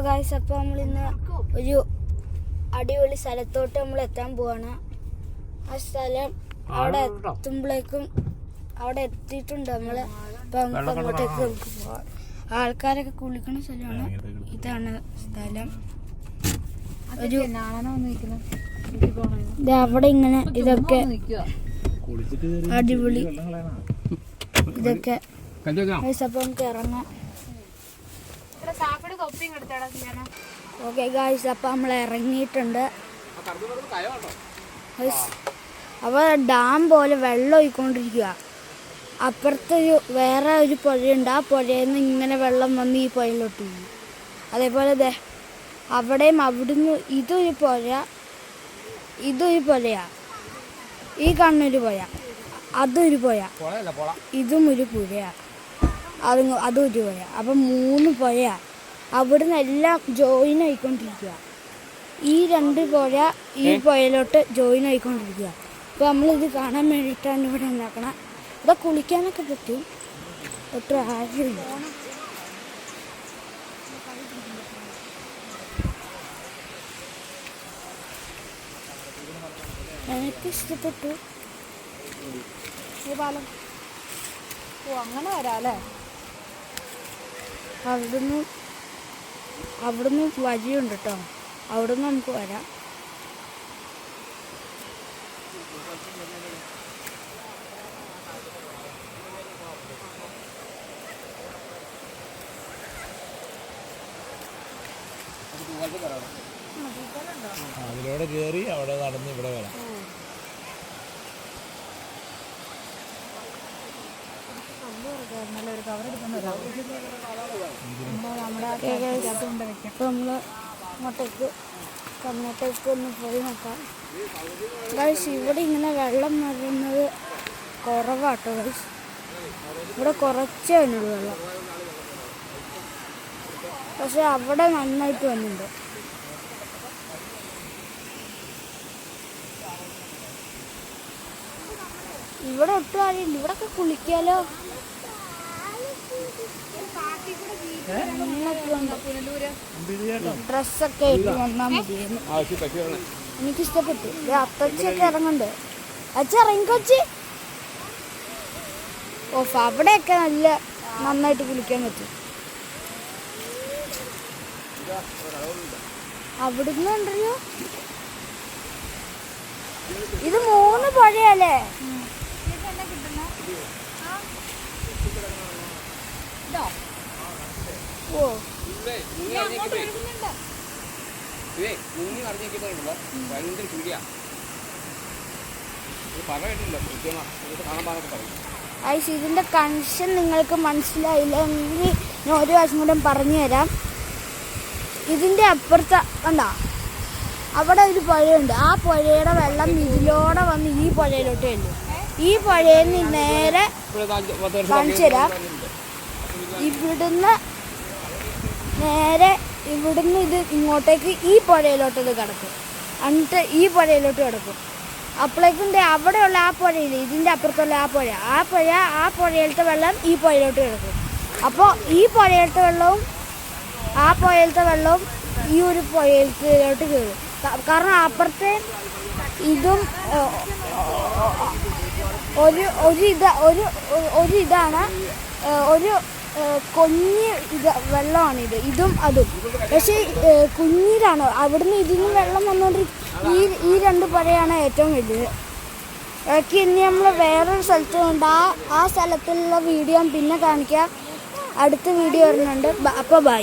അപ്പോൾ ഗായ്സ്, അപ്പോൾ നമ്മളിന്ന് ഒരു അടിപൊളി സ്ഥലത്തോട്ട് നമ്മൾ എത്താൻ പോവാണ്. ആ സ്ഥലം അവിടെ എത്തുമ്പോഴേക്കും അവിടെ എത്തിയിട്ടുണ്ട് നമ്മൾ. അപ്പം അങ്ങോട്ടേക്ക് നമുക്ക് പോവാം. ആൾക്കാരൊക്കെ കുളിക്കുന്ന സ്ഥലമാണ്. ഇതാണ് സ്ഥലം. ഒരു അവിടെ ഇങ്ങനെ ഇതൊക്കെ അടിപൊളി ഇതൊക്കെ. അപ്പം നമുക്ക് ഇറങ്ങാം. ഓക്കെ ഗായ്സ്, അപ്പം നമ്മൾ ഇറങ്ങിയിട്ടുണ്ട്. അപ്പോൾ ഡാം പോലെ വെള്ളം ഒഴിക്കൊണ്ടിരിക്കുക. അപ്പുറത്തൊരു വേറെ ഒരു പുഴയുണ്ട്. ആ പുഴയിൽ നിന്ന് ഇങ്ങനെ വെള്ളം വന്ന് ഈ പുഴയിലോട്ട് വീഴും. അതേപോലെ അവിടെയും അവിടുന്ന് ഇതൊരു പുഴ, ഇതൊരു പുഴയാണ്. ഈ കണ്ണൊരു പുഴ, അതൊരു പുഴ, ഇതും ഒരു പുഴയാണ്, അതും ഒരു പുഴ. അപ്പം 3 പുഴയാണ്. അവിടുന്ന് എല്ലാം ജോയിൻ ആയിക്കൊണ്ടിരിക്കുക. ഈ 2 പുഴ ഈ പുഴയിലോട്ട് ജോയിൻ ആയിക്കൊണ്ടിരിക്കുക. അപ്പോൾ നമ്മളിത് കാണാൻ വേണ്ടിയിട്ടാണ് ഇവിടെ ഉണ്ടാക്കണം. ഇവിടെ കുളിക്കാനൊക്കെ പറ്റും. ഒട്ടും ആരുമില്ല. എനിക്ക് ഇഷ്ടപ്പെട്ടു ഈ പാലം. അങ്ങനെ വരാല്ലേ? അവിടുന്ന് വഴിയുണ്ട് കേട്ടോ. അവിടുന്ന് നമുക്ക് വരാം. അതിലൂടെ കയറി അവിടെ നടന്ന് ഇവിടെ വരാം. അങ്ങോട്ടേക്ക് ഒന്ന് പോയി നോക്കാം ഗൈസ്. ഇവിടെ ഇങ്ങനെ വെള്ളം വരുന്നത് കുറവാട്ടോ ഗൈസ്. ഇവിടെ കുറച്ചേ ഉള്ളൂ വെള്ളം. പക്ഷെ അവിടെ നന്നായിട്ട് വന്നിട്ടുണ്ട്. ഇവിടെ ഒട്ടും ആരുമില്ല. ഇവിടൊക്കെ കുളിക്കാലോ. ഡ്രസ്സൊക്കെ ഇട്ട് വന്നാൽ മതിയായിരുന്നു. എനിക്കിഷ്ടപ്പെട്ടു. അത്തച്ചൊക്കെ ഇറങ്ങണ്ട്. അച്ഛ ഇറങ്ങിക്കൊച്ചി. ഓഫ്, അവിടെയൊക്കെ നന്നായിട്ട് കുളിക്കാൻ പറ്റും. അവിടുന്ന് ഉണ്ടല്ലോ. ഇത് 3 പുഴയല്ലേ? ഓ, ഇതിന്റെ കൺഷൻ നിങ്ങൾക്ക് മനസ്സിലായില്ലെങ്കിൽ ഞാൻ ഒരു പ്രാവശ്യം കൂടെ പറഞ്ഞു തരാം. ഇതിന്റെ അപ്പുറത്ത് കണ്ടാ അവിടെ ഒരു പുഴയുണ്ട്. ആ പുഴയുടെ വെള്ളം ഇതിലൂടെ വന്ന് ഈ പുഴയിലോട്ട് വരും. ഈ പുഴയിൽ നിന്ന് നേരെ കാണിച്ചു തരാം. ഇവിടുന്ന് ഇത് ഇങ്ങോട്ടേക്ക് ഈ പുഴയിലോട്ട് ഇത് കിടക്കും. എന്നിട്ട് ഈ പുഴയിലോട്ട് കിടക്കും. അപ്പോഴേക്കും അവിടെയുള്ള ആ പുഴയിൽ ഇതിൻ്റെ അപ്പുറത്തുള്ള ആ പുഴയിലത്തെ വെള്ളം ഈ പുഴയിലോട്ട് കിടക്കും. അപ്പോൾ ഈ പുഴയിലത്തെ വെള്ളവും ആ പുഴയിലത്തെ വെള്ളവും ഈ ഒരു പുഴയിലോട്ട് കയറും. കാരണം അപ്പുറത്തെ ഇതും ഒരു കുഞ്ഞ് വെള്ളമാണിത്. ഇതും അതും പക്ഷേ കുഞ്ഞിലാണ്. അവിടുന്ന് ഇതിന് വെള്ളം വന്നുകൊണ്ടിരിക്കും. ഈ 2 പുഴയാണ് ഏറ്റവും വലുത്. ബാക്കി ഇനി നമ്മൾ വേറൊരു സ്ഥലത്തുണ്ട്. ആ സ്ഥലത്തുള്ള വീഡിയോ പിന്നെ കാണിക്കാം. അടുത്ത വീഡിയോ വരുന്നുണ്ട്. അപ്പോൾ ബൈ.